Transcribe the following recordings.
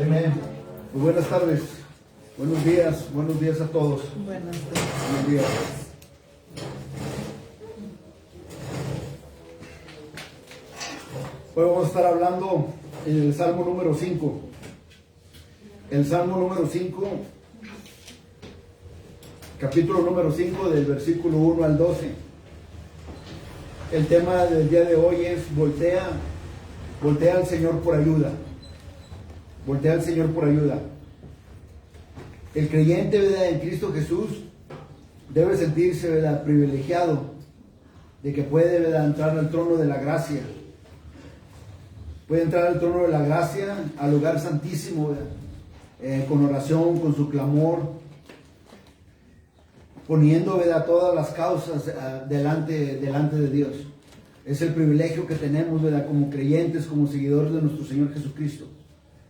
Amén. Muy buenas tardes. Buenos días a todos. Buenas tardes. Buenos días. Hoy vamos a estar hablando en el Salmo número 5. El Salmo número 5, capítulo número 5, del versículo 1 al 12. El tema del día de hoy es voltea al Señor por ayuda. Voltea al Señor por ayuda. El creyente, ¿verdad?, en Cristo Jesús debe sentirse, ¿verdad?, privilegiado de que puede, ¿verdad?, entrar al trono de la gracia. Puede entrar al trono de la gracia, al lugar santísimo, ¿verdad?, con oración, con su clamor, poniendo, ¿verdad?, todas las causas delante de Dios. Es el privilegio que tenemos, ¿verdad?, como creyentes, como seguidores de nuestro Señor Jesucristo,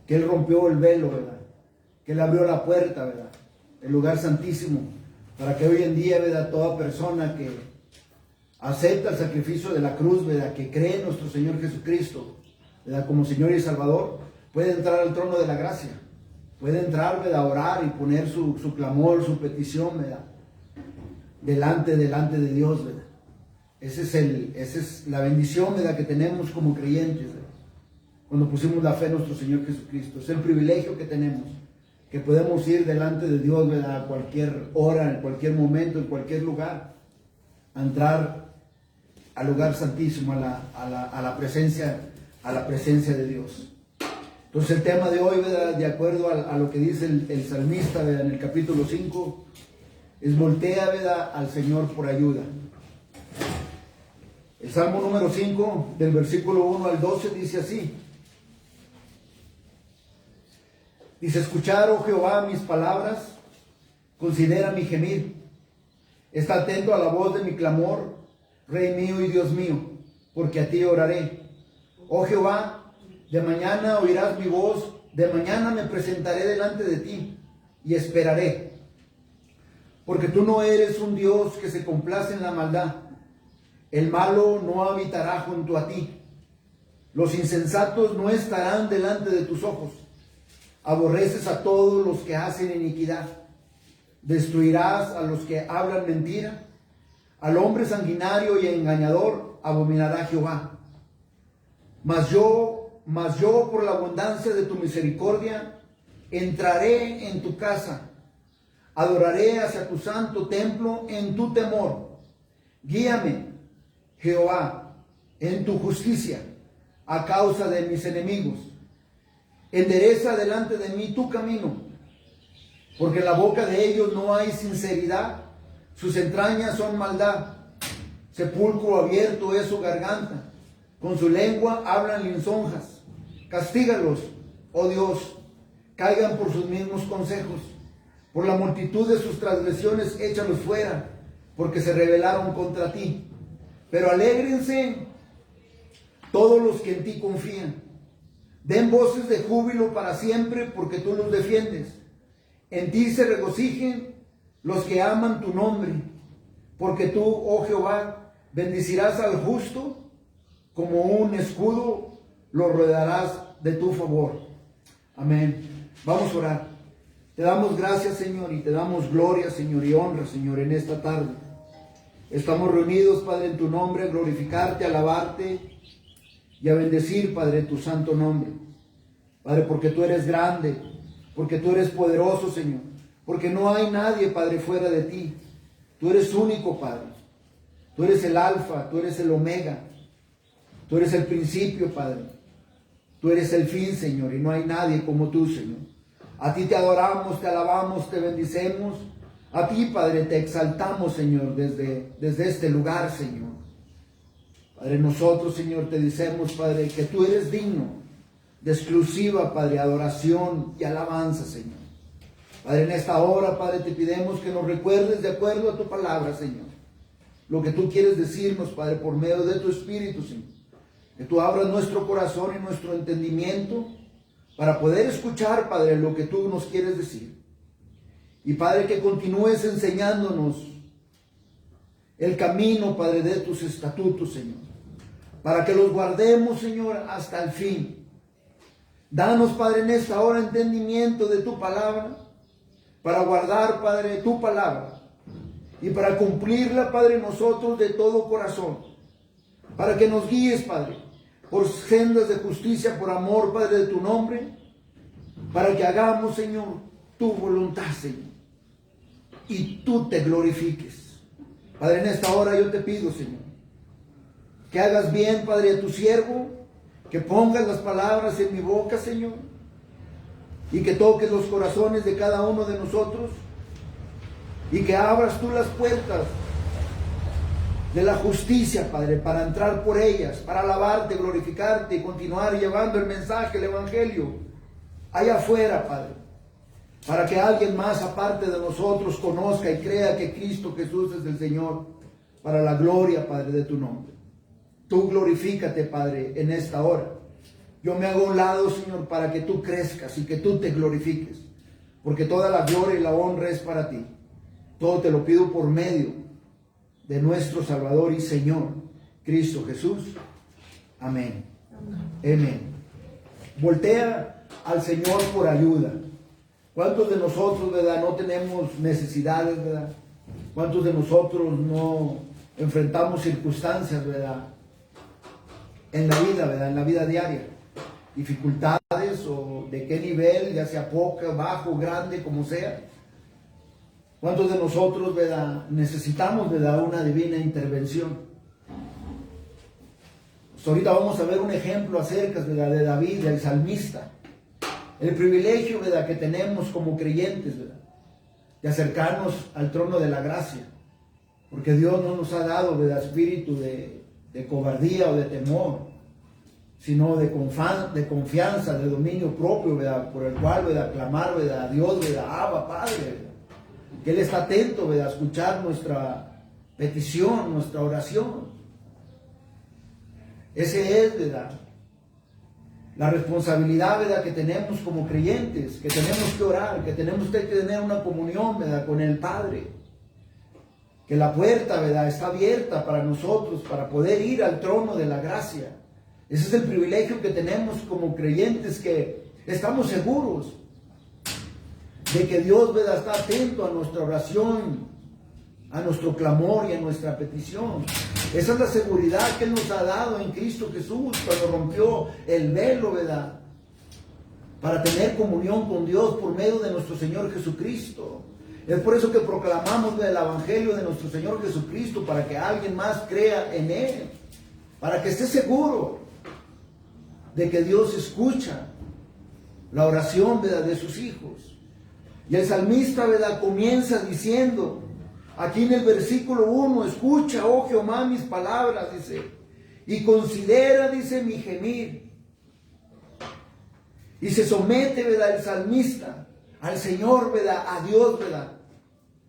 que Él rompió el velo, ¿verdad?, que Él abrió la puerta, ¿verdad?, el lugar santísimo, para que hoy en día, ¿verdad?, toda persona que acepta el sacrificio de la cruz, ¿verdad?, que cree en nuestro Señor Jesucristo, ¿verdad?, como Señor y Salvador, puede entrar al trono de la gracia, puede entrar, ¿verdad?, a orar y poner su clamor, su petición, ¿verdad?, delante de Dios, ¿verdad? Esa es la bendición, ¿verdad?, que tenemos como creyentes, ¿verdad?, cuando pusimos la fe en nuestro Señor Jesucristo. Es el privilegio que tenemos, que podemos ir delante de Dios, ¿verdad?, a cualquier hora, en cualquier momento, en cualquier lugar, a entrar al lugar santísimo, a la presencia de Dios. Entonces el tema de hoy, ¿verdad?, de acuerdo a lo que dice el salmista, ¿verdad?, en el capítulo 5, es voltea, ¿verdad?, al Señor por ayuda. El Salmo número 5, del versículo 1 al 12, dice así. Dice: escuchar, oh Jehová, mis palabras, considera mi gemir. Está atento a la voz de mi clamor, Rey mío y Dios mío, porque a ti oraré. Oh Jehová, de mañana oirás mi voz, de mañana me presentaré delante de ti y esperaré. Porque tú no eres un Dios que se complace en la maldad. El malo no habitará junto a ti. Los insensatos no estarán delante de tus ojos. Aborreces a todos los que hacen iniquidad. Destruirás a los que hablan mentira. Al hombre sanguinario y engañador abominará Jehová. Mas yo por la abundancia de tu misericordia entraré en tu casa. Adoraré hacia tu santo templo en tu temor. Guíame, Jehová, en tu justicia, a causa de mis enemigos. Endereza delante de mí tu camino, porque en la boca de ellos no hay sinceridad, sus entrañas son maldad. Sepulcro abierto es su garganta, con su lengua hablan lisonjas. Castígalos, oh Dios, caigan por sus mismos consejos. Por la multitud de sus transgresiones échalos fuera, porque se rebelaron contra ti. Pero alégrense todos los que en ti confían. Den voces de júbilo para siempre, porque tú los defiendes. En ti se regocijen los que aman tu nombre, porque tú, oh Jehová, bendecirás al justo, como un escudo lo rodearás de tu favor. Amén. Vamos a orar. Te damos gracias, Señor, y te damos gloria, Señor, y honra, Señor, en esta tarde. Estamos reunidos, Padre, en tu nombre, a glorificarte, a alabarte y a bendecir, Padre, tu santo nombre. Padre, porque tú eres grande, porque tú eres poderoso, Señor, porque no hay nadie, Padre, fuera de ti. Tú eres único, Padre. Tú eres el alfa, tú eres el omega. Tú eres el principio, Padre. Tú eres el fin, Señor, y no hay nadie como tú, Señor. A ti te adoramos, te alabamos, te bendicemos. A ti, Padre, te exaltamos, Señor, desde este lugar, Señor. Padre, nosotros, Señor, te decimos, Padre, que tú eres digno de exclusiva, Padre, adoración y alabanza, Señor. Padre, en esta hora, Padre, te pidemos que nos recuerdes de acuerdo a tu palabra, Señor, lo que tú quieres decirnos, Padre, por medio de tu Espíritu, Señor. Que tú abras nuestro corazón y nuestro entendimiento para poder escuchar, Padre, lo que tú nos quieres decir. Y, Padre, que continúes enseñándonos el camino, Padre, de tus estatutos, Señor, para que los guardemos, Señor, hasta el fin. Danos, Padre, en esta hora entendimiento de tu palabra, para guardar, Padre, tu palabra y para cumplirla, Padre, nosotros de todo corazón, para que nos guíes, Padre, por sendas de justicia, por amor, Padre, de tu nombre, para que hagamos, Señor, tu voluntad, Señor, y tú te glorifiques. Padre, en esta hora yo te pido, Señor, que hagas bien, Padre, a tu siervo, que pongas las palabras en mi boca, Señor, y que toques los corazones de cada uno de nosotros, y que abras tú las puertas de la justicia, Padre, para entrar por ellas, para alabarte, glorificarte y continuar llevando el mensaje, el evangelio, allá afuera, Padre, para que alguien más aparte de nosotros conozca y crea que Cristo Jesús es el Señor, para la gloria, Padre, de tu nombre. Tú glorifícate, Padre, en esta hora. Yo me hago a un lado, Señor, para que tú crezcas y que tú te glorifiques, porque toda la gloria y la honra es para ti. Todo te lo pido por medio de nuestro Salvador y Señor, Cristo Jesús. Amén. Amén. Voltea al Señor por ayuda. ¿Cuántos de nosotros, verdad, no tenemos necesidades, verdad? ¿Cuántos de nosotros no enfrentamos circunstancias, verdad, en la vida, verdad, en la vida diaria? Dificultades o de qué nivel, ya sea poca, bajo, grande, como sea. ¿Cuántos de nosotros, verdad, necesitamos, verdad, una divina intervención? Pues ahorita vamos a ver un ejemplo acerca, verdad, de David, el salmista. El privilegio, verdad, que tenemos como creyentes, verdad, de acercarnos al trono de la gracia. Porque Dios no nos ha dado, verdad, espíritu de cobardía o de temor, sino de confianza, de dominio propio, verdad, por el cual, verdad, clamar, verdad, a Dios, verdad, Abba, Padre, verdad. Que Él está atento, ¿verdad?, a escuchar nuestra petición, nuestra oración. Ese es, ¿verdad?, la responsabilidad, ¿verdad?, que tenemos como creyentes, que tenemos que orar, que tenemos que tener una comunión, ¿verdad?, con el Padre. Que la puerta, ¿verdad?, está abierta para nosotros, para poder ir al trono de la gracia. Ese es el privilegio que tenemos como creyentes, que estamos seguros de que Dios, ¿verdad?, está atento a nuestra oración, a nuestro clamor y a nuestra petición. Esa es la seguridad que Él nos ha dado en Cristo Jesús cuando rompió el velo, ¿verdad?, para tener comunión con Dios por medio de nuestro Señor Jesucristo. Es por eso que proclamamos el evangelio de nuestro Señor Jesucristo, para que alguien más crea en Él, para que esté seguro de que Dios escucha la oración, ¿verdad?, de sus hijos. Y el salmista, ¿verdad?, comienza diciendo, aquí en el versículo 1, escucha, oh Jehová, mis palabras, dice, y considera, dice, mi gemir. Y se somete, ¿verdad?, el salmista al Señor, ¿verdad?, a Dios, ¿verdad?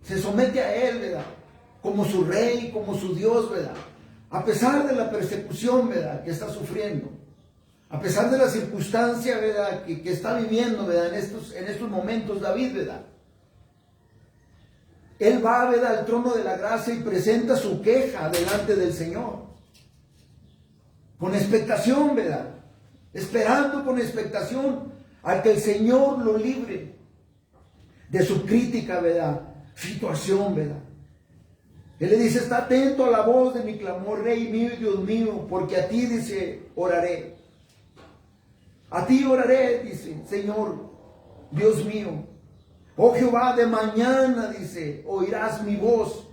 Se somete a Él, ¿verdad?, como su Rey, como su Dios, ¿verdad? A pesar de la persecución, ¿verdad?, que está sufriendo. A pesar de la circunstancia, ¿verdad?, que está viviendo, ¿verdad?, en estos momentos David, ¿verdad? Él va, ¿verdad?, al trono de la gracia y presenta su queja delante del Señor. Con expectación, ¿verdad? Esperando con expectación a que el Señor lo libre de su crítica, ¿verdad?, situación, ¿verdad? Él le dice, está atento a la voz de mi clamor, Rey mío y Dios mío, porque a ti, dice, oraré. A ti oraré, dice, Señor, Dios mío. Oh Jehová, de mañana, dice, oirás mi voz.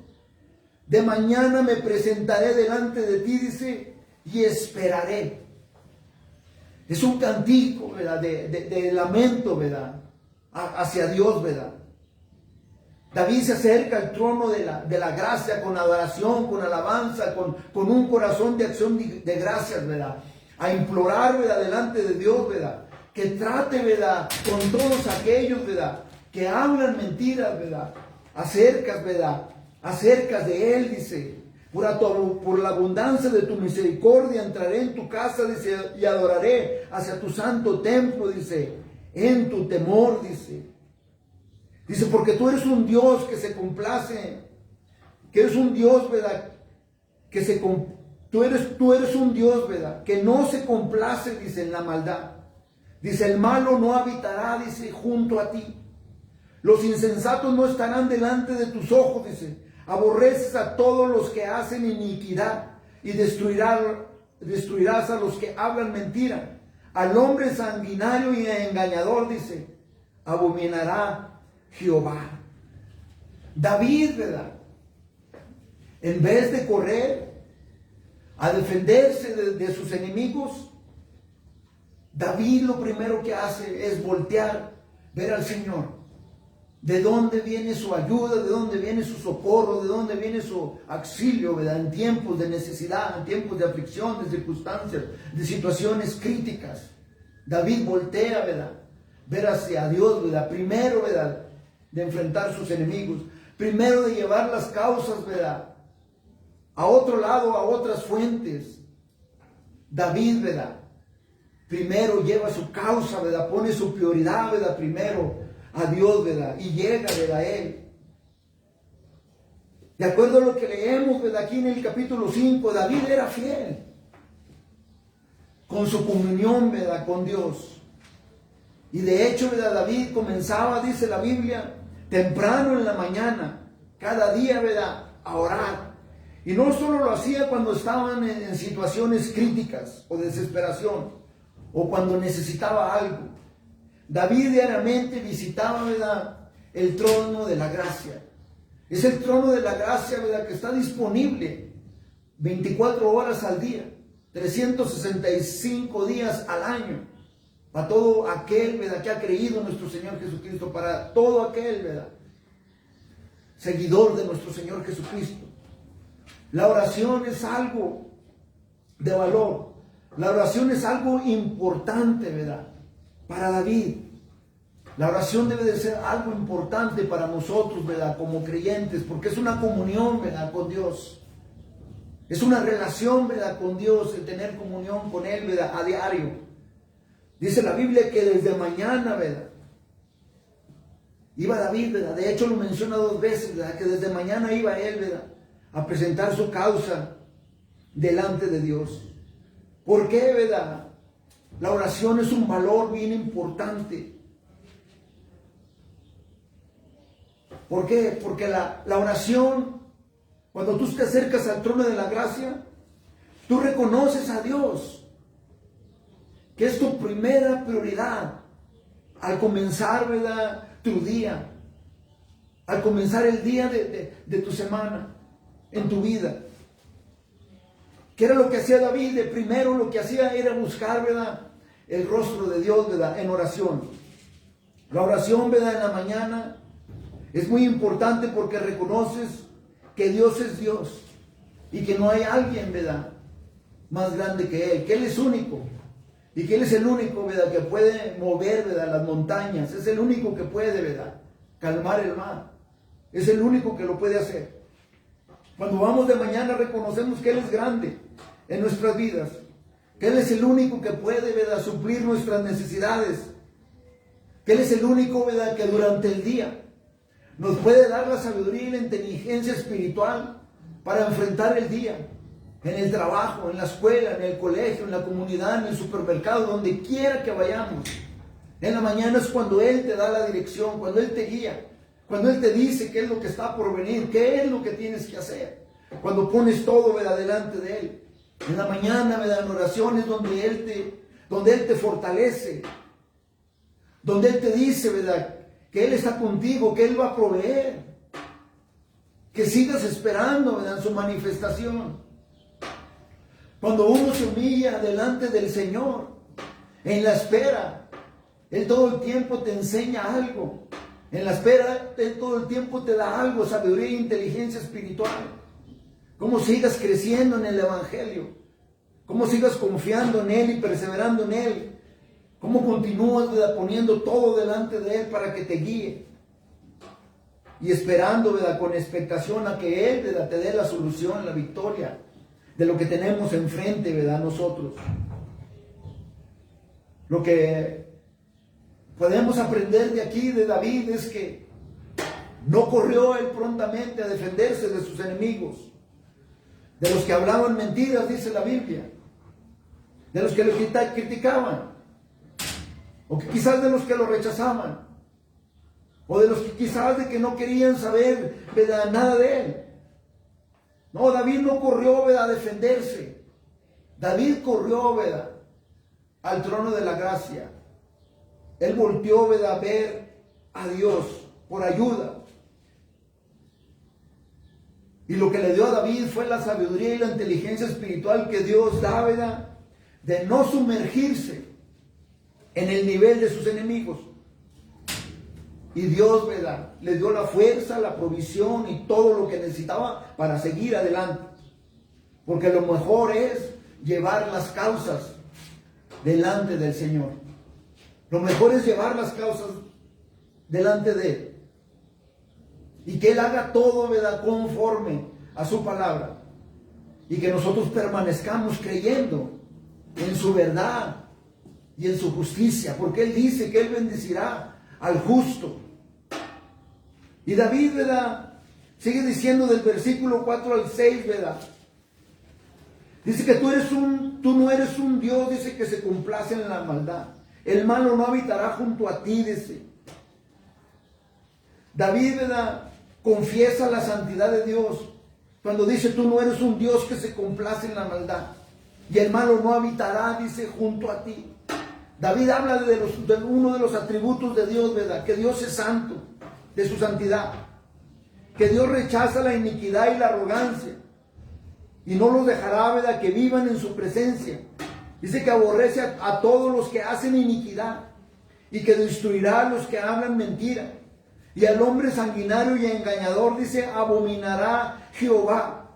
De mañana me presentaré delante de ti, dice, y esperaré. Es un cantico, ¿verdad?, de lamento, ¿verdad?, hacia Dios, ¿verdad? David se acerca al trono de la gracia con adoración, con alabanza, con un corazón de acción de gracias, ¿verdad?, a implorar, ¿verdad?, delante de Dios, ¿verdad?, que trate, ¿verdad?, con todos aquellos, ¿verdad?, que hablan mentiras, ¿verdad?, acerca de Él, dice, por la abundancia de tu misericordia entraré en tu casa, dice, y adoraré hacia tu santo templo, dice, en tu temor, dice. Dice, porque tú eres un Dios que se complace, que eres un Dios, ¿verdad?, tú eres un Dios, ¿verdad?, que no se complace, dice, en la maldad, Dice, el malo no habitará, dice, junto a ti. Los insensatos no estarán delante de tus ojos, dice. Aborreces a todos los que hacen iniquidad y destruirás a los que hablan mentira. Al hombre sanguinario y engañador, dice, abominará Jehová. David, ¿verdad? En vez de correr a defenderse de sus enemigos, David lo primero que hace es voltear, ver al Señor. ¿De dónde viene su ayuda? ¿De dónde viene su socorro? ¿De dónde viene su auxilio, ¿verdad? En tiempos de necesidad, en tiempos de aflicción, de circunstancias, de situaciones críticas. David voltea, ¿verdad? Ver hacia Dios, ¿verdad? Primero, ¿verdad? De enfrentar sus enemigos. Primero de llevar las causas, ¿verdad? A otro lado, a otras fuentes. David, ¿verdad? Primero lleva su causa, ¿verdad? Pone su prioridad, ¿verdad? Primero a Dios, ¿verdad? Y llega, ¿verdad? A Él. De acuerdo a lo que leemos, ¿verdad? Aquí en el capítulo 5, David era fiel con su comunión, ¿verdad? Con Dios. Y de hecho, ¿verdad? David comenzaba, dice la Biblia, temprano en la mañana, cada día, ¿verdad? A orar. Y no solo lo hacía cuando estaban en situaciones críticas o desesperación, o cuando necesitaba algo. David diariamente visitaba, ¿verdad? El trono de la gracia. Es el trono de la gracia, ¿verdad? Que está disponible 24 horas al día, 365 días al año, para todo aquel, ¿verdad? Que ha creído en nuestro Señor Jesucristo, para todo aquel, ¿verdad? Seguidor de nuestro Señor Jesucristo. La oración es algo de valor. La oración es algo importante, ¿verdad? Para David. La oración debe de ser algo importante para nosotros, ¿verdad? Como creyentes, porque es una comunión, ¿verdad? Con Dios. Es una relación, ¿verdad? Con Dios, el tener comunión con Él, ¿verdad? A diario. Dice la Biblia que desde mañana, ¿verdad? Iba David, ¿verdad? De hecho lo menciona 2 veces, ¿verdad? Que desde mañana iba él, ¿verdad? A presentar su causa delante de Dios. ¿Por qué, verdad? La oración es un valor bien importante. ¿Por qué? Porque la oración, cuando tú te acercas al trono de la gracia, tú reconoces a Dios, que es tu primera prioridad al comenzar, ¿verdad? Tu día, al comenzar el día de tu semana, en tu vida. ¿Qué era lo que hacía David? De primero lo que hacía era buscar, ¿verdad? El rostro de Dios, ¿verdad? En oración. La oración, ¿verdad? En la mañana es muy importante porque reconoces que Dios es Dios y que no hay alguien, ¿verdad? Más grande que Él, que Él es único y que Él es el único, ¿verdad? Que puede mover, ¿verdad? Las montañas, es el único que puede, ¿verdad? Calmar el mar, es el único que lo puede hacer. Cuando vamos de mañana reconocemos que Él es grande en nuestras vidas, que Él es el único que puede, ¿verdad? Suplir nuestras necesidades, que Él es el único, ¿verdad? Que durante el día nos puede dar la sabiduría y la inteligencia espiritual para enfrentar el día, en el trabajo, en la escuela, en el colegio, en la comunidad, en el supermercado, donde quiera que vayamos. En la mañana es cuando Él te da la dirección, cuando Él te guía, cuando Él te dice qué es lo que está por venir, qué es lo que tienes que hacer. Cuando pones todo, ¿verdad? Delante de Él. En la mañana, ¿verdad? En oraciones donde Él te fortalece, donde Él te dice, ¿verdad? Que Él está contigo, que Él va a proveer, que sigas esperando, ¿verdad? En su manifestación. Cuando uno se humilla delante del Señor, en la espera, Él todo el tiempo te enseña algo. En la espera, Él todo el tiempo te da algo, sabiduría e inteligencia espiritual. Cómo sigas creciendo en el Evangelio, cómo sigas confiando en Él y perseverando en Él. Cómo continúas, ¿verdad? Poniendo todo delante de Él para que te guíe. Y esperando, ¿verdad? Con expectación a que Él, ¿verdad? Te dé la solución, la victoria de lo que tenemos enfrente, ¿verdad? Nosotros. Lo que podemos aprender de aquí, de David, es que no corrió él prontamente a defenderse de sus enemigos, de los que hablaban mentiras, dice la Biblia, de los que le criticaban. o que quizás de los que lo rechazaban, o de los que quizás de que no querían saber, ¿verdad?, nada de él. No, David no corrió, ¿verdad?, a defenderse. David corrió, ¿verdad?, al trono de la gracia. Él volteó, ¿verdad?, a ver a Dios por ayuda. Y lo que le dio a David fue la sabiduría y la inteligencia espiritual que Dios da, ¿verdad?, de no sumergirse en el nivel de sus enemigos. Y Dios, ¿verdad?, le dio la fuerza, la provisión y todo lo que necesitaba para seguir adelante. Porque lo mejor es llevar las causas delante del Señor. Lo mejor es llevar las causas delante de Él. Y que Él haga todo, ¿verdad?, conforme a su palabra. Y que nosotros permanezcamos creyendo en su verdad y en su justicia. Porque Él dice que Él bendecirá al justo. Y David, ¿verdad?, sigue diciendo del versículo 4 al 6, ¿verdad? Dice que tú no eres un Dios, dice, que se complace en la maldad. El malo no habitará junto a ti, dice. David, ¿verdad?, confiesa la santidad de Dios cuando dice: tú no eres un Dios que se complace en la maldad, y el malo no habitará, dice, junto a ti. David habla de uno de los atributos de Dios, ¿verdad?, que Dios es santo, de su santidad, que Dios rechaza la iniquidad y la arrogancia, y no los dejará, ¿verdad?, que vivan en su presencia. Dice que aborrece a todos los que hacen iniquidad, y que destruirá a los que hablan mentira. Y al hombre sanguinario y engañador, dice, abominará Jehová.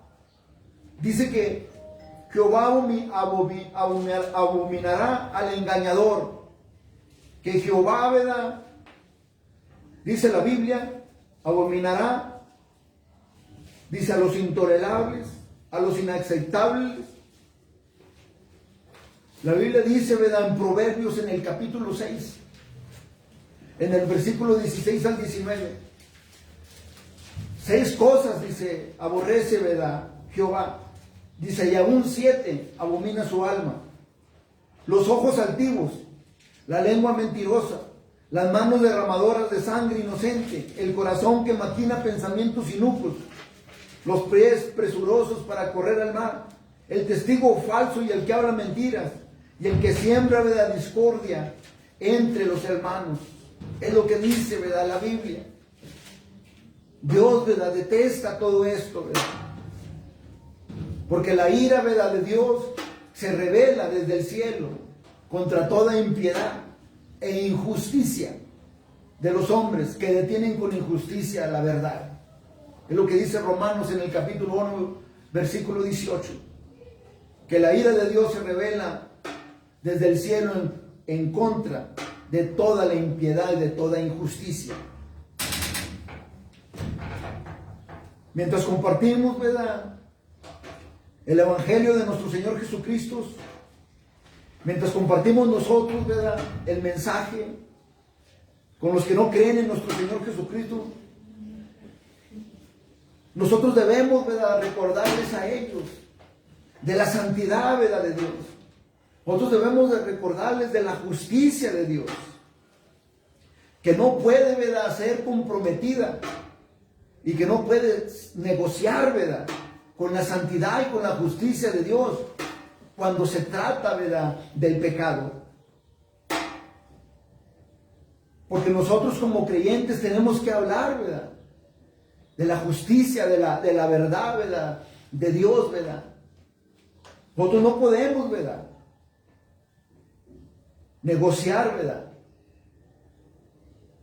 Dice que Jehová abominará al engañador. Que Jehová, ¿verdad?, dice la Biblia, abominará, dice, a los intolerables, a los inaceptables. La Biblia dice, ¿verdad?, en Proverbios, en el capítulo 6, en el versículo 16 al 19, 6 cosas, dice, aborrece, ¿verdad?, Jehová. Dice: y aún 7 abomina su alma: los ojos altivos, la lengua mentirosa, las manos derramadoras de sangre inocente, el corazón que maquina pensamientos inicuos, los pies presurosos para correr al mar, el testigo falso y el que habla mentiras, y el que siembra, ¿verdad?, discordia entre los hermanos. Es lo que dice, ¿verdad?, la Biblia. Dios, ¿verdad?, detesta todo esto, ¿verdad?, porque la ira, ¿verdad?, de Dios se revela desde el cielo contra toda impiedad e injusticia de los hombres que detienen con injusticia la verdad. Es lo que dice Romanos en el capítulo 1, versículo 18. Que la ira de Dios se revela desde el cielo en contra de toda la impiedad y de toda injusticia. Mientras compartimos, ¿verdad?, el Evangelio de nuestro Señor Jesucristo, mientras compartimos nosotros, ¿verdad?, el mensaje con los que no creen en nuestro Señor Jesucristo, nosotros debemos, ¿verdad?, recordarles a ellos de la santidad, ¿verdad?, de Dios. Nosotros debemos de recordarles de la justicia de Dios, que no puede, ¿verdad?, ser comprometida y que no puede negociar, ¿verdad?, con la santidad y con la justicia de Dios cuando se trata, ¿verdad?, del pecado. Porque nosotros como creyentes tenemos que hablar, ¿verdad?, de la justicia, de la verdad, ¿verdad?, de Dios, ¿verdad? Nosotros no podemos, ¿verdad?, negociar, ¿verdad?,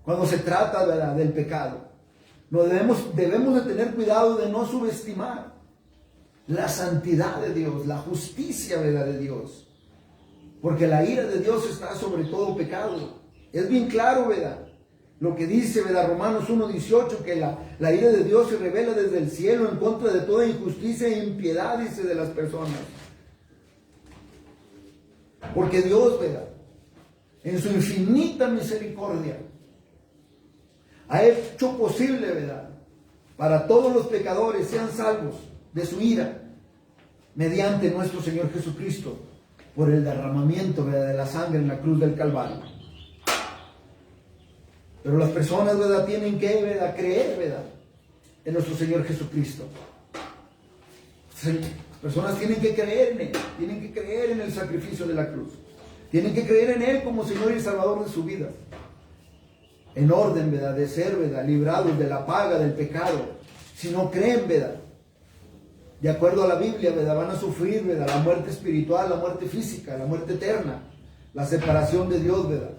cuando se trata, ¿verdad?, del pecado. No debemos de tener cuidado de no subestimar la santidad de Dios, la justicia, ¿verdad?, de Dios. Porque la ira de Dios está sobre todo pecado. Es bien claro, ¿verdad?, lo que dice, ¿verdad?, Romanos 1:18, que la ira de Dios se revela desde el cielo en contra de toda injusticia e impiedad, dice, de las personas. Porque Dios, ¿verdad?, en su infinita misericordia, ha hecho posible, ¿verdad?, para todos los pecadores sean salvos de su ira mediante nuestro Señor Jesucristo, por el derramamiento, ¿verdad?, de la sangre en la cruz del Calvario. Pero las personas, ¿verdad?, tienen que, ¿verdad?, creer, ¿verdad?, en nuestro Señor Jesucristo. Las personas tienen que creer en Él, tienen que creer en el sacrificio de la cruz, tienen que creer en Él como Señor y Salvador de su vida, en orden, ¿verdad?, de ser, ¿verdad?, librados de la paga del pecado. Si no creen, ¿verdad?, de acuerdo a la Biblia, ¿verdad?, van a sufrir, ¿verdad?, la muerte espiritual, la muerte física, la muerte eterna, la separación de Dios, ¿verdad?,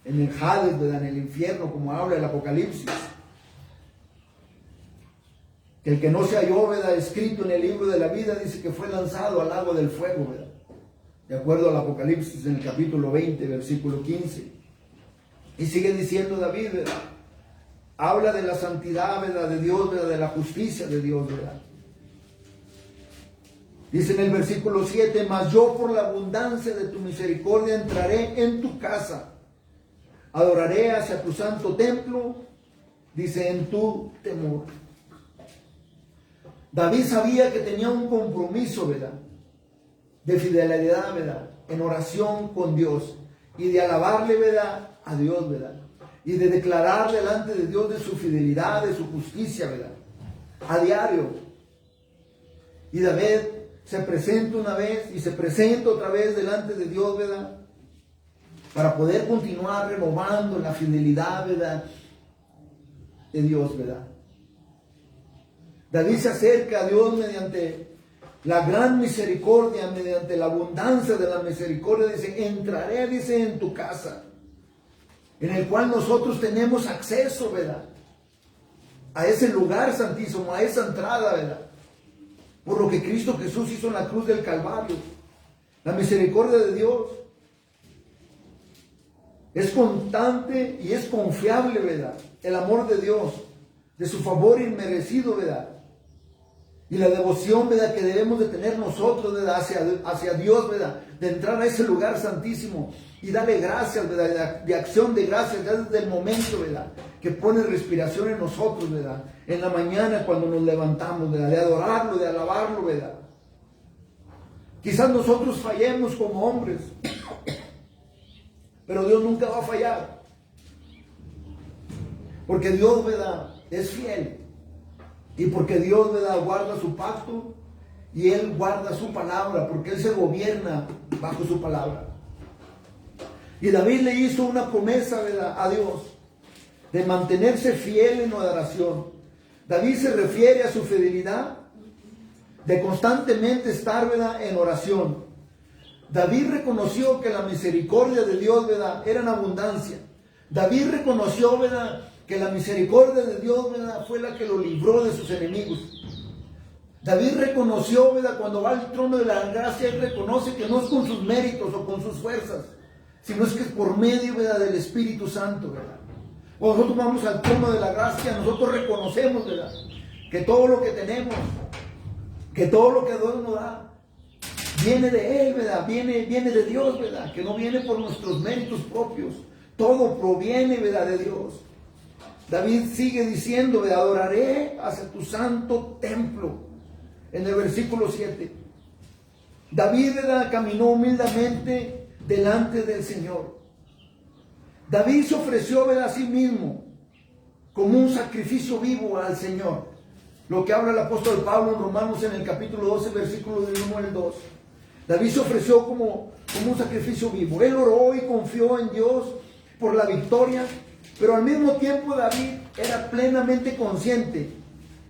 en el Hades, ¿verdad?, en el infierno, como habla el Apocalipsis. Que el que no se halló, ¿verdad?, escrito en el libro de la vida, dice que fue lanzado al lago del fuego, ¿verdad?, de acuerdo al Apocalipsis en el capítulo 20, versículo 15. Y sigue diciendo David, ¿verdad?, habla de la santidad, ¿verdad?, de Dios, ¿verdad?, de la justicia de Dios, ¿verdad? Dice en el versículo 7, mas yo por la abundancia de tu misericordia entraré en tu casa, adoraré hacia tu santo templo, dice, en tu temor. David sabía que tenía un compromiso, ¿verdad?, de fidelidad, ¿verdad?, en oración con Dios, y de alabarle, ¿verdad?, a Dios, ¿verdad?, y de declarar delante de Dios de su fidelidad, de su justicia, ¿verdad?, a diario. Y David se presenta una vez y se presenta otra vez delante de Dios, ¿verdad?, para poder continuar renovando la fidelidad, ¿verdad?, de Dios, ¿verdad? David se acerca a Dios mediante la gran misericordia, mediante la abundancia de la misericordia. Dice, entraré, dice, en tu casa, en el cual nosotros tenemos acceso, ¿verdad?, a ese lugar santísimo, a esa entrada, ¿verdad?, por lo que Cristo Jesús hizo en la cruz del Calvario. La misericordia de Dios es constante y es confiable, ¿verdad?, el amor de Dios, de su favor inmerecido, ¿verdad?, y la devoción, ¿verdad?, que debemos de tener nosotros, ¿verdad?, hacia Dios, ¿verdad?, de entrar a ese lugar santísimo y darle gracias, ¿verdad?, de acción de gracias, ya desde el momento, ¿verdad?, que pone respiración en nosotros, ¿verdad?, en la mañana cuando nos levantamos, ¿verdad?, de adorarlo, de alabarlo, ¿verdad? Quizás nosotros fallemos como hombres, pero Dios nunca va a fallar, porque Dios, ¿verdad?, es fiel. Y porque Dios, ¿verdad?, guarda su pacto y Él guarda su palabra, porque Él se gobierna bajo su palabra. Y David le hizo una promesa, ¿verdad?, a Dios, de mantenerse fiel en oración. David se refiere a su fidelidad de constantemente estar, ¿verdad?, en oración. David reconoció que la misericordia de Dios, ¿verdad?, era en abundancia. David reconoció, ¿verdad?, que la misericordia de Dios, ¿verdad?, fue la que lo libró de sus enemigos. David reconoció, ¿verdad?, cuando va al trono de la gracia, él reconoce que no es con sus méritos o con sus fuerzas, sino es que es por medio, ¿verdad?, del Espíritu Santo, ¿verdad? Cuando nosotros vamos al trono de la gracia, nosotros reconocemos, ¿verdad?, que todo lo que tenemos, que todo lo que Dios nos da, viene de Él, ¿verdad?, viene de Dios, ¿verdad?, que no viene por nuestros méritos propios, todo proviene, ¿verdad?, de Dios. David sigue diciendo, ¿verdad?, adoraré hacia tu santo templo, en el versículo 7. David, ¿verdad?, caminó humildemente delante del Señor. David se ofreció, ¿verdad?, a sí mismo como un sacrificio vivo al Señor. Lo que habla el apóstol Pablo en Romanos en el capítulo 12, versículo del 1 al 2. David se ofreció como un sacrificio vivo. Él oró y confió en Dios por la victoria, pero al mismo tiempo David era plenamente consciente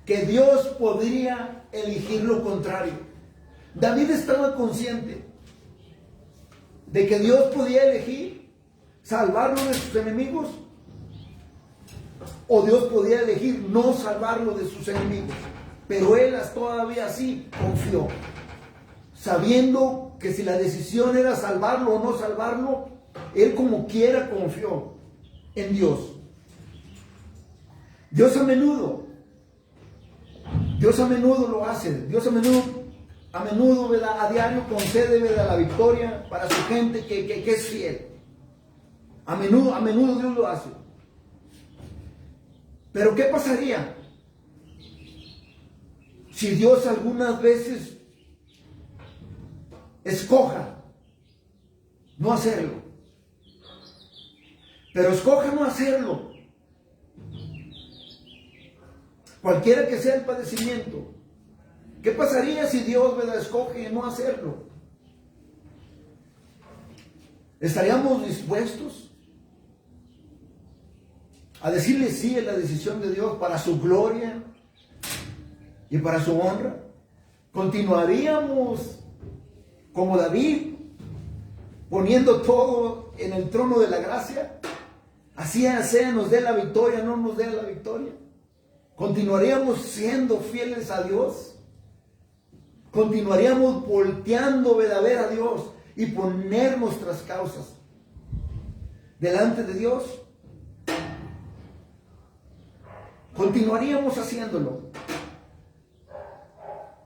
que Dios podría elegir lo contrario. David estaba consciente de que Dios podía elegir salvarlo de sus enemigos, o Dios podía elegir no salvarlo de sus enemigos. Pero él todavía así confió, sabiendo que si la decisión era salvarlo o no salvarlo, él como quiera confió en Dios. Dios a menudo lo hace. Dios a menudo, ¿verdad?, a diario concede, ¿verdad?, la victoria para su gente que es fiel. A menudo Dios lo hace. Pero ¿qué pasaría si Dios algunas veces escoja no hacerlo? Pero escoja no hacerlo cualquiera que sea el padecimiento. ¿Qué pasaría si Dios, ¿verdad?, escoge no hacerlo? ¿Estaríamos dispuestos a decirle sí a la decisión de Dios para su gloria y para su honra? ¿Continuaríamos como David, poniendo todo en el trono de la gracia? Así sea, nos dé la victoria, no nos dé la victoria. ¿Continuaríamos siendo fieles a Dios? ¿Continuaríamos volteando a ver a Dios y poner nuestras causas delante de Dios? ¿Continuaríamos haciéndolo?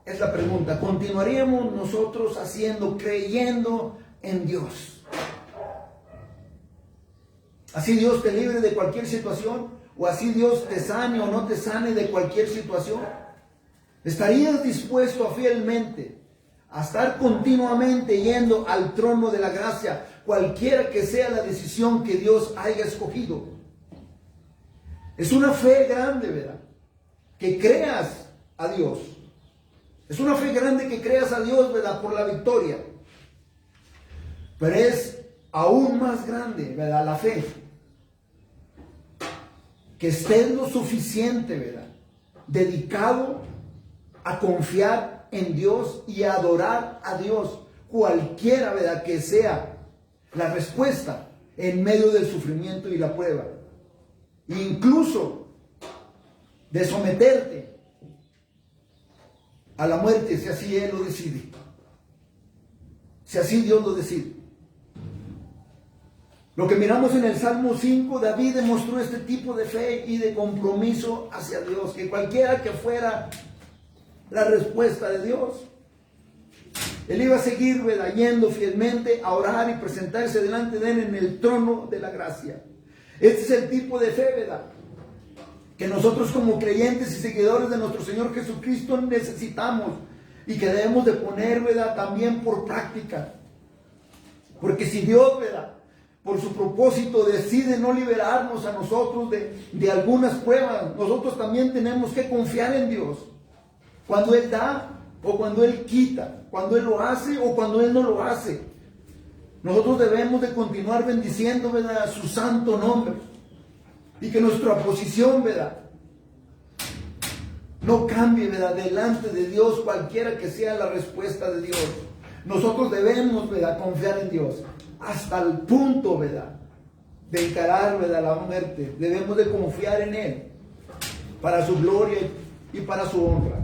Es la pregunta. ¿Continuaríamos nosotros haciendo, creyendo en Dios? Así Dios te libre de cualquier situación, o así Dios te sane o no te sane de cualquier situación. ¿Estarías dispuesto a fielmente a estar continuamente yendo al trono de la gracia, cualquiera que sea la decisión que Dios haya escogido? Es una fe grande, ¿verdad?, que creas a Dios. Es una fe grande que creas a Dios, ¿verdad?, por la victoria. Pero es aún más grande, ¿verdad?, la fe que estés lo suficiente, ¿verdad?, dedicado a confiar en Dios y a adorar a Dios, cualquiera, ¿verdad?, que sea la respuesta en medio del sufrimiento y la prueba. Incluso de someterte a la muerte, si así Él lo decide, si así Dios lo decide. Lo que miramos en el Salmo 5, David demostró este tipo de fe y de compromiso hacia Dios, que cualquiera que fuera la respuesta de Dios, él iba a seguir, ¿verdad?, yendo fielmente a orar y presentarse delante de Él en el trono de la gracia. Este es el tipo de fe, ¿verdad?, que nosotros como creyentes y seguidores de nuestro Señor Jesucristo necesitamos y que debemos de poner, ¿verdad?, también por práctica. Porque si Dios, ¿verdad?, por su propósito decide no liberarnos a nosotros de algunas pruebas, nosotros también tenemos que confiar en Dios. Cuando Él da o cuando Él quita, cuando Él lo hace o cuando Él no lo hace. Nosotros debemos de continuar bendiciendo, ¿verdad?, su santo nombre. Y que nuestra posición, ¿verdad?, no cambie, ¿verdad?, delante de Dios, cualquiera que sea la respuesta de Dios. Nosotros debemos, ¿verdad?, confiar en Dios hasta el punto, ¿verdad?, de encarar, ¿verdad?, la muerte. Debemos de confiar en Él para su gloria y para su honra.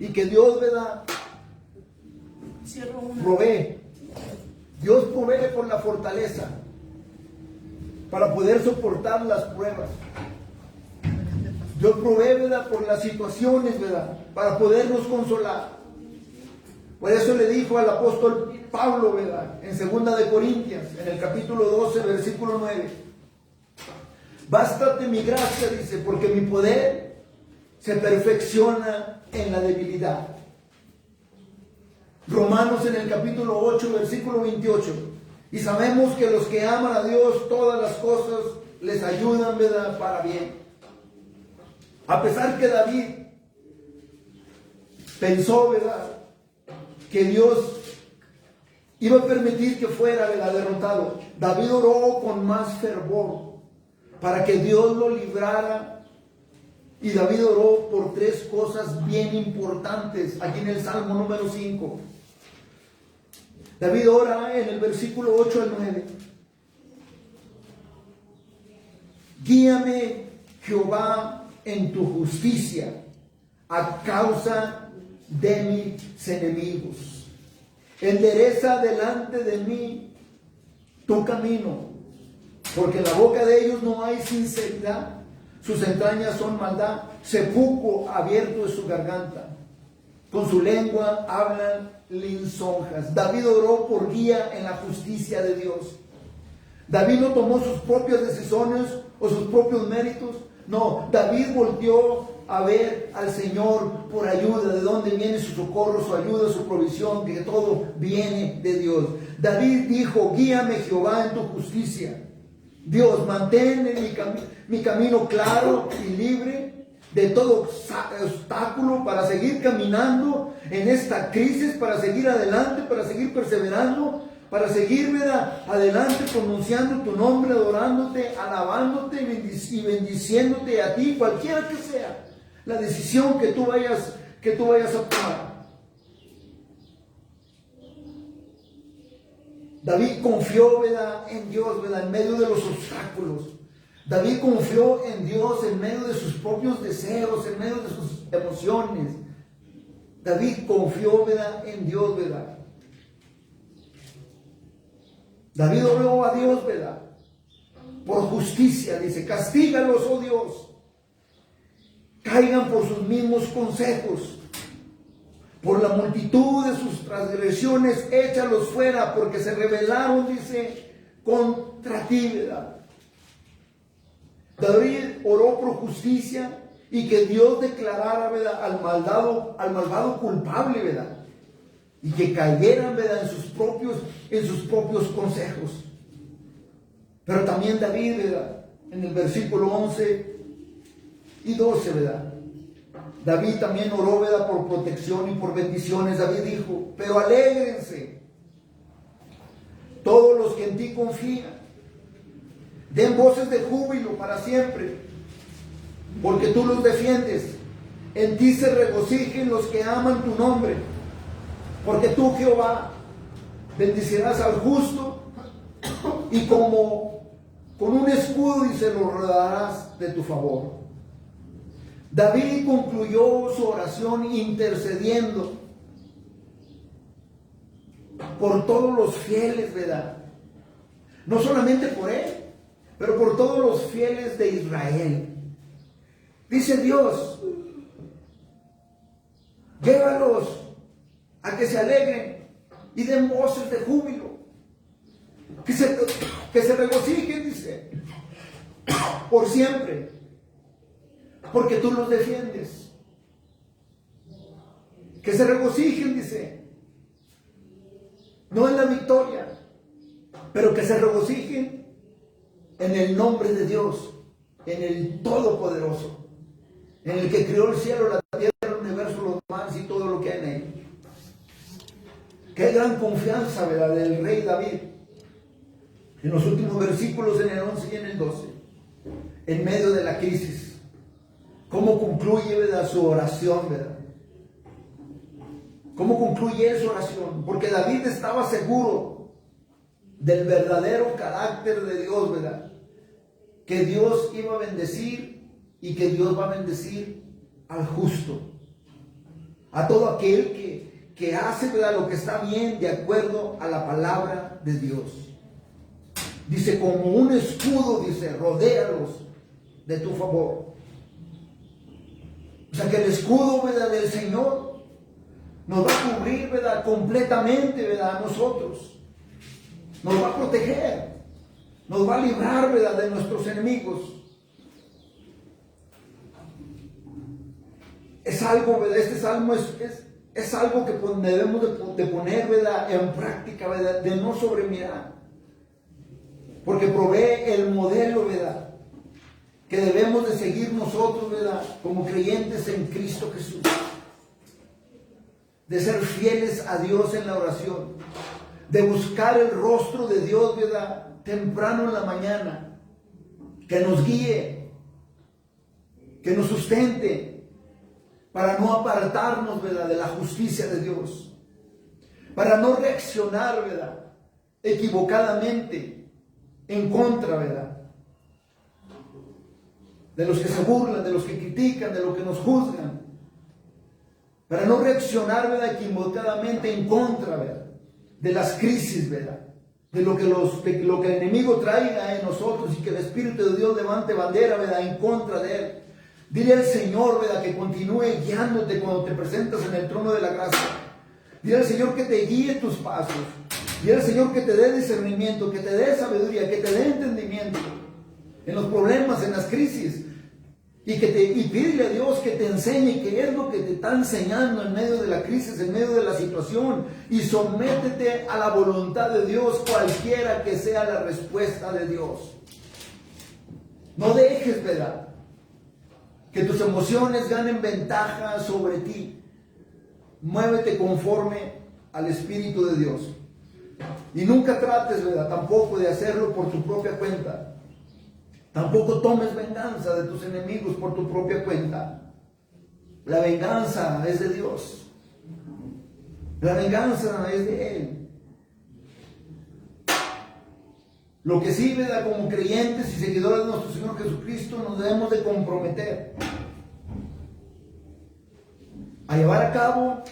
Y que Dios, ¿verdad?, provee. Dios provee por la fortaleza para poder soportar las pruebas. Dios provee, ¿verdad?, por las situaciones, ¿verdad?, para podernos consolar. Por eso le dijo al apóstol Pablo, ¿verdad?, en 2 de Corintios, en el capítulo 12, versículo 9. Bástate mi gracia, dice, porque mi poder se perfecciona en la debilidad. Romanos en el capítulo 8, versículo 28. Y sabemos que los que aman a Dios, todas las cosas les ayudan, ¿verdad?, para bien. A pesar que David pensó, ¿verdad?, que Dios iba a permitir que fuera, ¿verdad?, derrotado, David oró con más fervor para que Dios lo librara. Y David oró por 3 cosas bien importantes aquí en el Salmo número 5. David ora en el versículo 8 al 9. Guíame, Jehová, en tu justicia a causa de mis enemigos. Endereza delante de mí tu camino, porque en la boca de ellos no hay sinceridad. Sus entrañas son maldad, sepulcro abierto es su garganta. Con su lengua hablan lisonjas. David oró por guía en la justicia de Dios. David no tomó sus propias decisiones o sus propios méritos. No, David volteó a ver al Señor por ayuda. ¿De dónde viene su socorro, su ayuda, su provisión? Que todo viene de Dios. David dijo: guíame, Jehová, en tu justicia. Dios, mantén mi camino claro y libre. de todo obstáculo para seguir caminando en esta crisis, para seguir adelante, para seguir perseverando, para seguir, ¿verdad?, adelante pronunciando tu nombre, adorándote, alabándote y bendiciéndote a ti, cualquiera que sea la decisión que tú vayas a tomar. David confió, ¿verdad?, en Dios, ¿verdad?, en medio de los obstáculos. David confió en Dios en medio de sus propios deseos, en medio de sus emociones. David confió, ¿verdad?, en Dios, ¿verdad? David oró a Dios, ¿verdad?, por justicia. Dice: castígalos, oh Dios, caigan por sus mismos consejos. Por la multitud de sus transgresiones, échalos fuera, porque se rebelaron, dice, contra ti, ¿verdad? David oró por justicia y que Dios declarara, ¿verdad?, al malvado culpable, ¿verdad?, y que cayeran, ¿verdad?, en sus propios consejos. Pero también David, ¿verdad?, en el versículo 11 y 12, ¿verdad?, David también oró, ¿verdad?, por protección y por bendiciones. David dijo: pero alégrense todos los que en ti confían, den voces de júbilo para siempre, porque tú los defiendes. En ti se regocijen los que aman tu nombre, porque tú, Jehová, bendecirás al justo, y como con un escudo, y se lo rodearás de tu favor. David concluyó su oración intercediendo por todos los fieles, ¿verdad? No solamente por él, pero por todos los fieles de Israel. Dice Dios: llévalos a que se alegren y den voces de júbilo, que se regocijen, dice, por siempre, porque tú los defiendes. Que se regocijen, dice, no en la victoria, pero que se regocijen en el nombre de Dios, en el Todopoderoso, en el que creó el cielo, la tierra, el universo, los mares y todo lo que hay en él. Qué gran confianza, ¿verdad?, del rey David. En los últimos versículos, en el 11 y en el 12, en medio de la crisis, cómo concluye, ¿verdad?, su oración, ¿verdad? ¿Cómo concluye su oración? Porque David estaba seguro del verdadero carácter de Dios, ¿verdad? Que Dios iba a bendecir y que Dios va a bendecir al justo, a todo aquel que hace, ¿verdad?, lo que está bien de acuerdo a la palabra de Dios. Dice: como un escudo, dice, rodéalos de tu favor. O sea, que el escudo, ¿verdad?, del Señor nos va a cubrir, ¿verdad?, completamente, ¿verdad?, a nosotros. Nos va a proteger, nos va a librar, ¿verdad?, de nuestros enemigos. Es algo, ¿verdad?, este salmo es algo que debemos de poner, ¿verdad?, en práctica, ¿verdad?, de no sobremirar. Porque provee el modelo, ¿verdad?, que debemos de seguir nosotros, ¿verdad?, como creyentes en Cristo Jesús. De ser fieles a Dios en la oración. De buscar el rostro de Dios, ¿verdad?, temprano en la mañana. Que nos guíe, que nos sustente, para no apartarnos, ¿verdad?, de la justicia de Dios. Para no reaccionar, ¿verdad?, equivocadamente en contra, ¿verdad?, de los que se burlan, de los que critican, de los que nos juzgan. Para no reaccionar, ¿verdad?, equivocadamente en contra, ¿verdad?, de las crisis, ¿verdad?, de lo que el enemigo traiga en nosotros, y que el Espíritu de Dios levante bandera, ¿verdad?, en contra de él. Dile al Señor, ¿verdad?, que continúe guiándote cuando te presentas en el trono de la gracia. Dile al Señor que te guíe tus pasos. Dile al Señor que te dé discernimiento, que te dé sabiduría, que te dé entendimiento en los problemas, en las crisis. Y pídele a Dios que te enseñe qué es lo que te está enseñando en medio de la crisis, en medio de la situación. Y sométete a la voluntad de Dios, cualquiera que sea la respuesta de Dios. No dejes, ¿verdad?, que tus emociones ganen ventaja sobre ti. Muévete conforme al Espíritu de Dios. Y nunca trates, ¿verdad?, tampoco de hacerlo por tu propia cuenta. Tampoco tomes venganza de tus enemigos por tu propia cuenta. La venganza es de Dios. La venganza es de Él. Lo que sí, ¿verdad?, como creyentes y seguidores de nuestro Señor Jesucristo, nos debemos de comprometer a llevar a cabo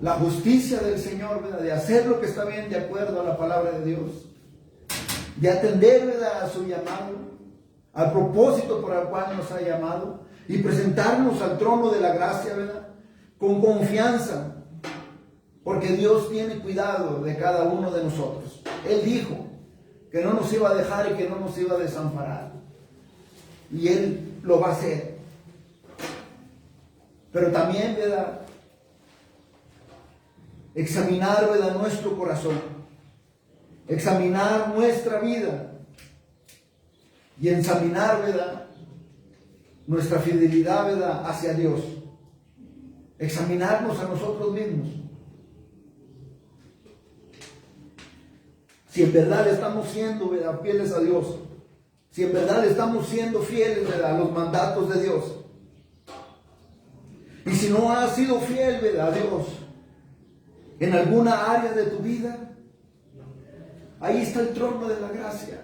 la justicia del Señor, ¿verdad?, de hacer lo que está bien de acuerdo a la palabra de Dios, de atender, ¿verdad?, a su llamado, al propósito por el cual nos ha llamado, y presentarnos al trono de la gracia, ¿verdad?, con confianza, porque Dios tiene cuidado de cada uno de nosotros. Él dijo que no nos iba a dejar y que no nos iba a desamparar, y Él lo va a hacer. Pero también, ¿verdad?, examinar, ¿verdad?, nuestro corazón, examinar nuestra vida y examinar, ¿verdad?, nuestra fidelidad, ¿verdad?, hacia Dios. Examinarnos a nosotros mismos. Si en verdad estamos siendo, ¿verdad?, fieles a Dios. Si en verdad estamos siendo fieles, ¿verdad?, a los mandatos de Dios. Y si no has sido fiel, ¿verdad?, a Dios en alguna área de tu vida, ahí está el trono de la gracia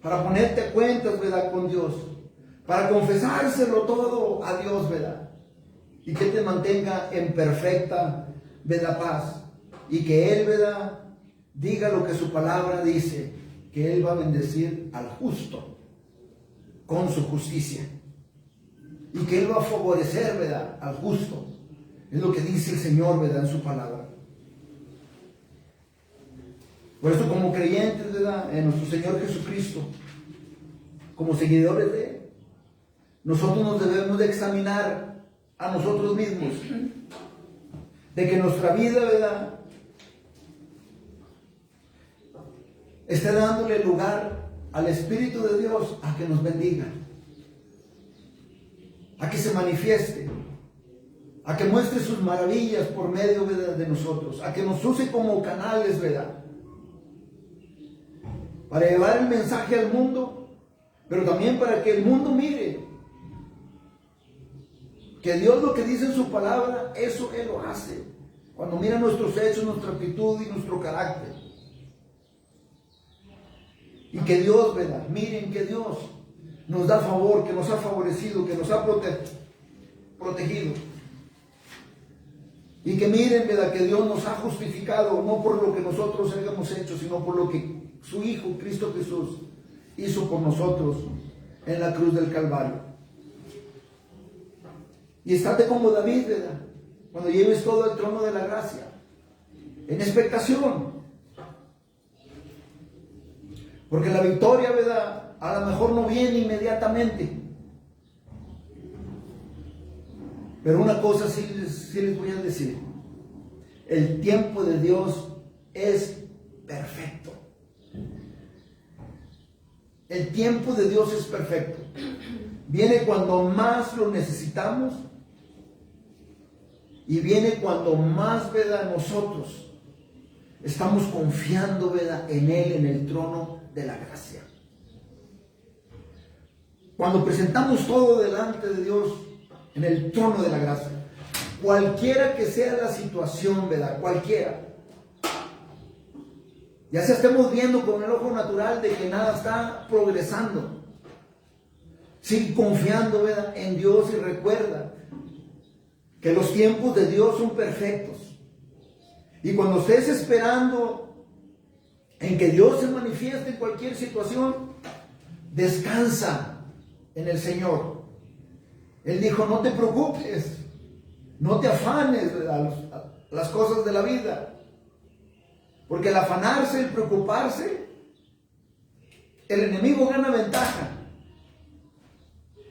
para ponerte a cuentas, ¿verdad?, con Dios, para confesárselo todo a Dios, ¿verdad?, y que te mantenga en perfecta, ¿verdad?, paz, y que Él, ¿verdad?, diga lo que su palabra dice, que Él va a bendecir al justo con su justicia, y que Él va a favorecer, ¿verdad?, al justo. Es lo que dice el Señor, ¿verdad?, en su palabra. Por eso, como creyentes, ¿verdad?, en nuestro Señor Jesucristo, como seguidores de Él, nosotros nos debemos de examinar a nosotros mismos, de que nuestra vida, ¿verdad?, esté dándole lugar al Espíritu de Dios a que nos bendiga, a que se manifieste, a que muestre sus maravillas por medio, ¿verdad?, de nosotros, a que nos use como canales, ¿verdad?, para llevar el mensaje al mundo, pero también para que el mundo mire que Dios lo que dice en su palabra, eso Él lo hace. Cuando mira nuestros hechos, nuestra actitud y nuestro carácter. Y que Dios, ¿verdad?, miren que Dios nos da favor, que nos ha favorecido, que nos ha protegido. Y que miren, ¿verdad?, que Dios nos ha justificado, no por lo que nosotros hayamos hecho, sino por lo que su Hijo, Cristo Jesús, hizo por nosotros en la cruz del Calvario. Y estate como David, ¿verdad?, cuando lleves todo al trono de la gracia, en expectación. Porque la victoria, ¿verdad?, a lo mejor no viene inmediatamente. Pero una cosa sí les voy a decir. El tiempo de Dios es perfecto. El tiempo de Dios es perfecto. Viene cuando más lo necesitamos. Y viene cuando más, ¿verdad?, nosotros estamos confiando, ¿verdad?, en Él, en el trono de la gracia. Cuando presentamos todo delante de Dios, en el trono de la gracia, cualquiera que sea la situación, ¿verdad?, cualquiera, ya sea estemos viendo con el ojo natural de que nada está progresando, sigue confiando, ¿verdad?, en Dios, y recuerda que los tiempos de Dios son perfectos. Y cuando estés esperando en que Dios se manifieste en cualquier situación, descansa en el Señor. Él dijo: no te preocupes, no te afanes, ¿verdad?, las cosas de la vida. Porque el afanarse, el preocuparse, el enemigo gana ventaja.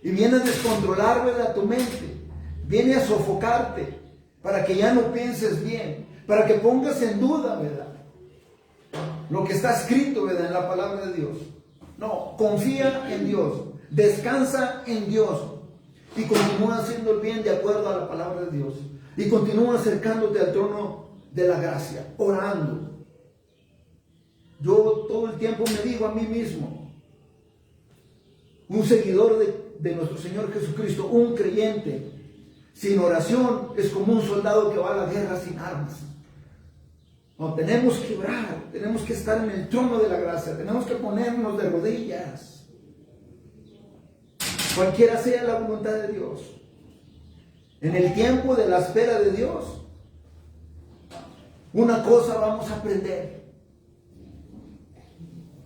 Y viene a descontrolar, ¿verdad?, tu mente. Viene a sofocarte para que ya no pienses bien, para que pongas en duda, ¿verdad?, lo que está escrito, ¿verdad?, en la palabra de Dios. No, confía en Dios. Descansa en Dios y continúa haciendo el bien de acuerdo a la palabra de Dios. Y continúa acercándote al trono de la gracia, orando. Yo todo el tiempo me digo a mí mismo, un seguidor de nuestro Señor Jesucristo, un creyente, sin oración es como un soldado que va a la guerra sin armas. No, tenemos que orar, tenemos que estar en el trono de la gracia, tenemos que ponernos de rodillas. Cualquiera sea la voluntad de Dios. En el tiempo de la espera de Dios, una cosa vamos a aprender.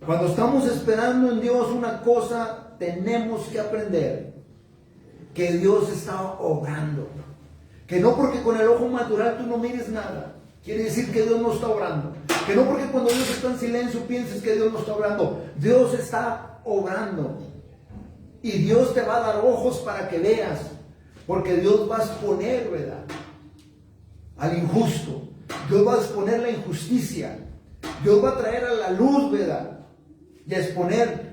Cuando estamos esperando en Dios una cosa, tenemos que aprender que Dios está obrando. Que no porque con el ojo natural tú no mires nada, quiere decir que Dios no está obrando. Que no porque cuando Dios está en silencio pienses que Dios no está obrando. Dios está obrando. Y Dios te va a dar ojos para que veas. Porque Dios va a exponer, ¿verdad?, al injusto. Dios va a exponer la injusticia. Dios va a traer a la luz, ¿verdad?, y a exponer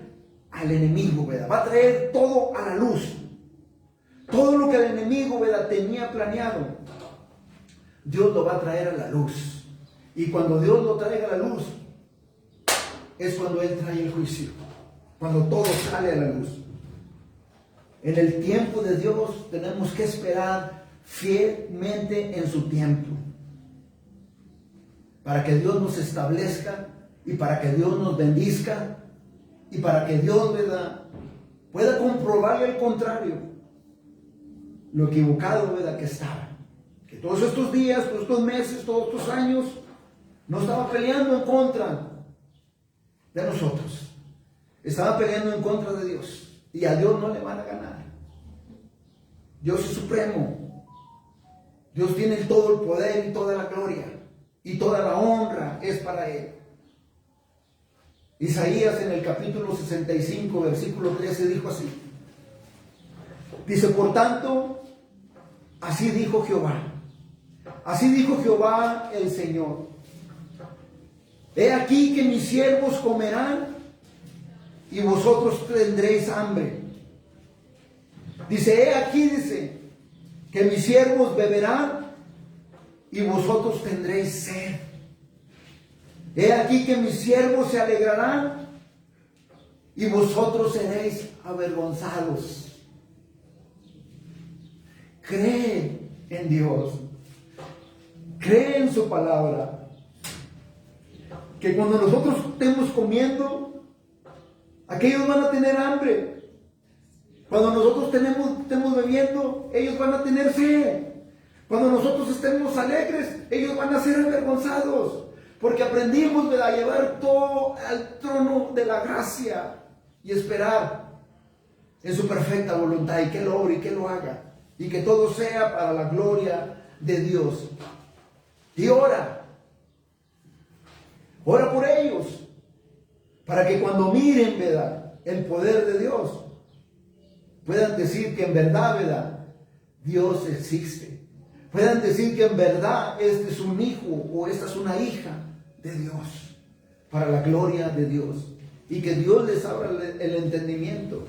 al enemigo, ¿verdad? Va a traer todo a la luz. Todo lo que el enemigo, ¿verdad?, tenía planeado, Dios lo va a traer a la luz. Y cuando Dios lo traiga a la luz, es cuando Él trae el juicio. Cuando todo sale a la luz. En el tiempo de Dios tenemos que esperar fielmente en su tiempo. Para que Dios nos establezca y para que Dios nos bendizca y para que Dios, ¿verdad?, pueda comprobarle el contrario, lo equivocado, ¿verdad?, que estaba. Que todos estos días, todos estos meses, todos estos años, no estaba peleando en contra de nosotros. Estaba peleando en contra de Dios. Y a Dios no le van a ganar. Dios es supremo. Dios tiene todo el poder y toda la gloria. Y toda la honra es para Él. Isaías en el capítulo 65, versículo 13 dijo así. Dice, por tanto, así dijo Jehová. Así dijo Jehová el Señor. He aquí que mis siervos comerán y vosotros tendréis hambre. Dice, he aquí, dice, que mis siervos beberán y vosotros tendréis sed. He aquí que mis siervos se alegrarán y vosotros seréis avergonzados. Cree en Dios. Cree en su palabra. Que cuando nosotros estemos comiendo, aquellos van a tener hambre. Cuando nosotros estemos bebiendo, ellos van a tener sed. Cuando nosotros estemos alegres, ellos van a ser avergonzados. Porque aprendimos, ¿verdad?, a llevar todo al trono de la gracia y esperar en su perfecta voluntad y que lo obre y que lo haga. Y que todo sea para la gloria de Dios. Y ora por ellos, para que cuando miren, ¿verdad?, el poder de Dios, puedan decir que en verdad, ¿verdad?, Dios existe. Puedan decir que en verdad este es un hijo o esta es una hija de Dios, para la gloria de Dios. Y que Dios les abra el entendimiento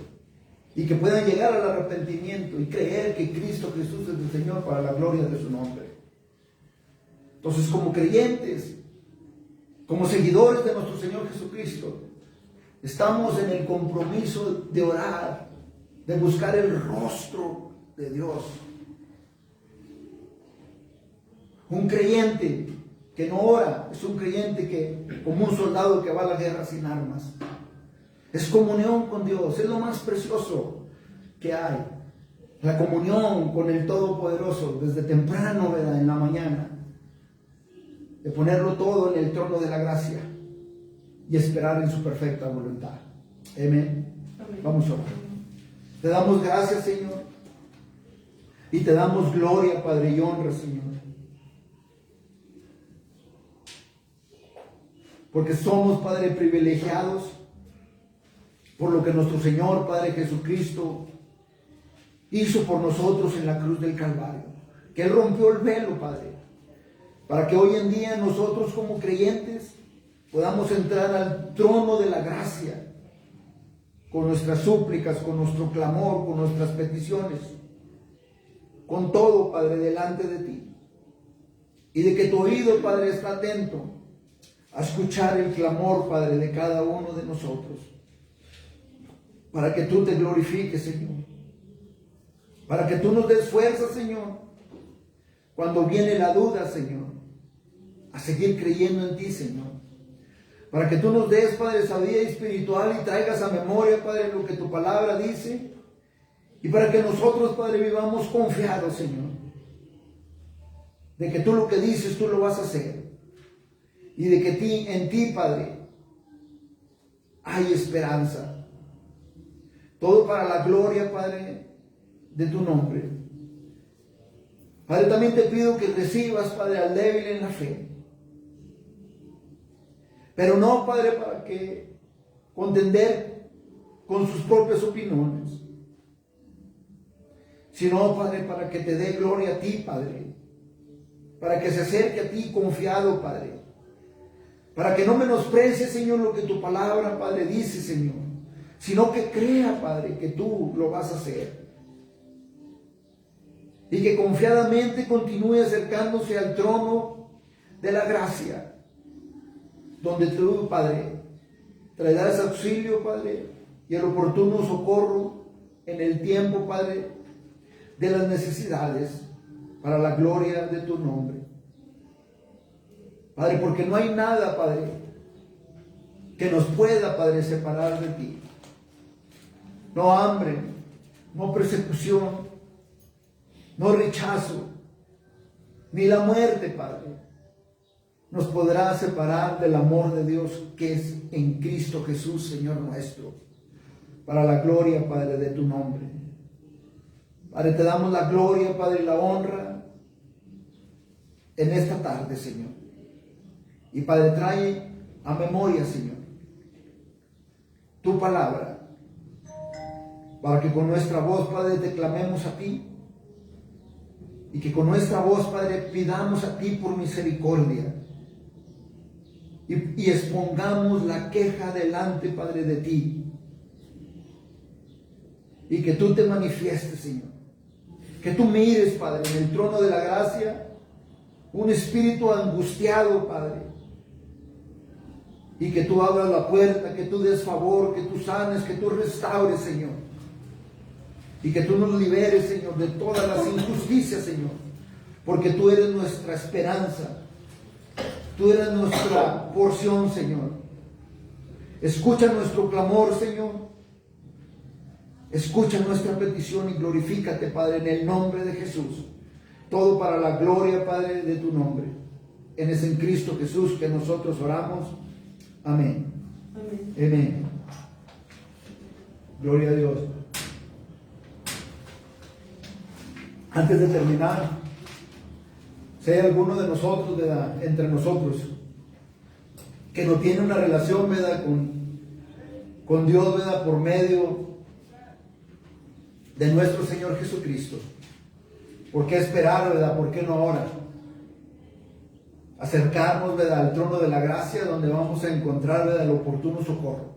y que puedan llegar al arrepentimiento y creer que Cristo Jesús es el Señor para la gloria de su nombre. Entonces, como creyentes, como seguidores de nuestro Señor Jesucristo, estamos en el compromiso de orar, de buscar el rostro de Dios. Un creyente que no ora es un creyente que, como un soldado que va a la guerra sin armas. Es comunión con Dios, es lo más precioso que hay. La comunión con el Todopoderoso desde temprano, ¿verdad?, en la mañana. De ponerlo todo en el trono de la gracia y esperar en su perfecta voluntad. Amén. Vamos a orar. Te damos gracias, Señor, y te damos gloria, Padre, y honra, Señor, porque somos, Padre, privilegiados por lo que nuestro Señor, Padre Jesucristo, hizo por nosotros en la cruz del Calvario, que Él rompió el velo, Padre, para que hoy en día nosotros como creyentes podamos entrar al trono de la gracia con nuestras súplicas, con nuestro clamor, con nuestras peticiones, con todo, Padre, delante de ti. Y de que tu oído, Padre, está atento a escuchar el clamor, Padre, de cada uno de nosotros. Para que tú te glorifiques, Señor. Para que tú nos des fuerza, Señor. Cuando viene la duda, Señor, a seguir creyendo en ti, Señor. Para que tú nos des, Padre, sabiduría espiritual y traigas a memoria, Padre, lo que tu palabra dice. Y para que nosotros, Padre, vivamos confiados, Señor. De que tú lo que dices, tú lo vas a hacer. Y de que en ti, Padre, hay esperanza. Todo para la gloria, Padre, de tu nombre. Padre, también te pido que recibas, Padre, al débil en la fe. Pero no, Padre, para que contender con sus propias opiniones, sino, Padre, para que te dé gloria a ti, Padre, para que se acerque a ti confiado, Padre, para que no menosprecie, Señor, lo que tu palabra, Padre, dice, Señor, sino que crea, Padre, que tú lo vas a hacer, y que confiadamente continúe acercándose al trono de la gracia, donde tú, Padre, traerás auxilio, Padre, y el oportuno socorro en el tiempo, Padre, de las necesidades, para la gloria de tu nombre. Padre, porque no hay nada, Padre, que nos pueda, Padre, separar de ti. No hambre, no persecución, no rechazo, ni la muerte, Padre, nos podrá separar del amor de Dios que es en Cristo Jesús, Señor nuestro, para la gloria, Padre, de tu nombre. Padre, te damos la gloria, Padre, y la honra en esta tarde, Señor. Y Padre, trae a memoria, Señor, tu palabra, para que con nuestra voz, Padre, te clamemos a ti, y que con nuestra voz, Padre, pidamos a ti por misericordia, y expongamos la queja delante, Padre, de ti, y que tú te manifiestes, Señor, que tú mires, Padre, en el trono de la gracia, un espíritu angustiado, Padre, y que tú abras la puerta, que tú des favor, que tú sanes, que tú restaures, Señor, y que tú nos liberes, Señor, de todas las injusticias, Señor, porque tú eres nuestra esperanza, tú eres nuestra porción, Señor. Escucha nuestro clamor, Señor, escucha nuestra petición y glorifícate, Padre, en el nombre de Jesús. Todo para la gloria, Padre, de tu nombre. Es en Cristo Jesús que nosotros oramos. Amén. Amén. Amén. Gloria a Dios. Antes de terminar, si hay alguno de nosotros, ¿verdad?, entre nosotros, que no tiene una relación, ¿verdad?, con Dios, ¿verdad?, por medio de nuestro Señor Jesucristo, ¿por qué esperar, verdad? ¿Por qué no ahora? Acercarnos, ¿verdad?, al trono de la gracia, donde vamos a encontrar, ¿verdad?, el oportuno socorro.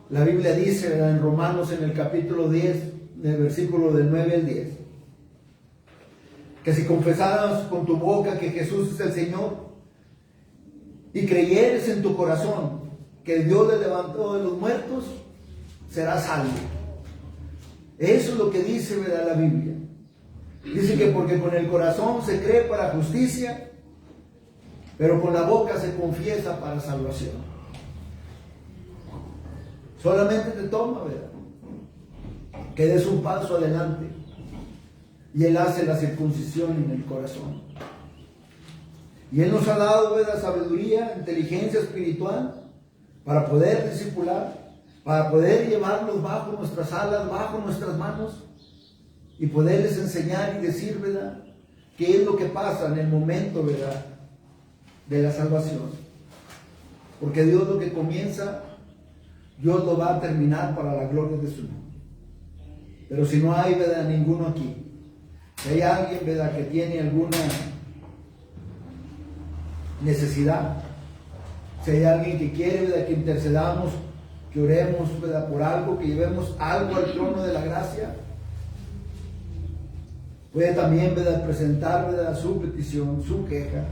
La Biblia dice, ¿verdad?, en Romanos, en el capítulo 10, en el versículo del 9 al 10, que si confesaras con tu boca que Jesús es el Señor y creyeres en tu corazón que Dios le levantó de los muertos, serás salvo. Eso es lo que dice, ¿verdad?, la Biblia. Dice que porque con el corazón se cree para justicia, pero con la boca se confiesa para salvación. Solamente te toma, ¿verdad?, que des un paso adelante, y Él hace la circuncisión en el corazón. Y Él nos ha dado, ¿verdad?, sabiduría, inteligencia espiritual para poder discipular, para poder llevarlos bajo nuestras alas, bajo nuestras manos, y poderles enseñar y decir, ¿verdad?, qué es lo que pasa en el momento, ¿verdad?, de la salvación. Porque Dios lo que comienza, Dios lo va a terminar para la gloria de su nombre. Pero si no hay, ¿verdad?, ninguno aquí, si hay alguien, ¿verdad?, que tiene alguna necesidad, si hay alguien que quiere, ¿verdad?, que intercedamos, que oremos, ¿verdad?, por algo, que llevemos algo al trono de la gracia. Puede también, ¿verdad?, presentar, ¿verdad?, su petición, su queja,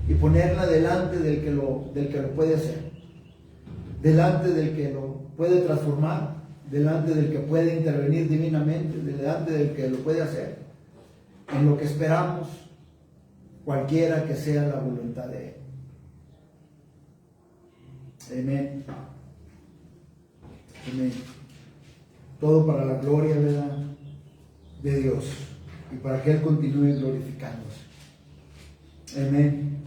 y ponerla delante del que lo puede hacer, delante del que lo puede transformar, delante del que puede intervenir divinamente, delante del que lo puede hacer, en lo que esperamos, cualquiera que sea la voluntad de Él. Amén. Amén. Todo para la gloria, ¿verdad?, de Dios, y para que Él continúe glorificándose. Amén.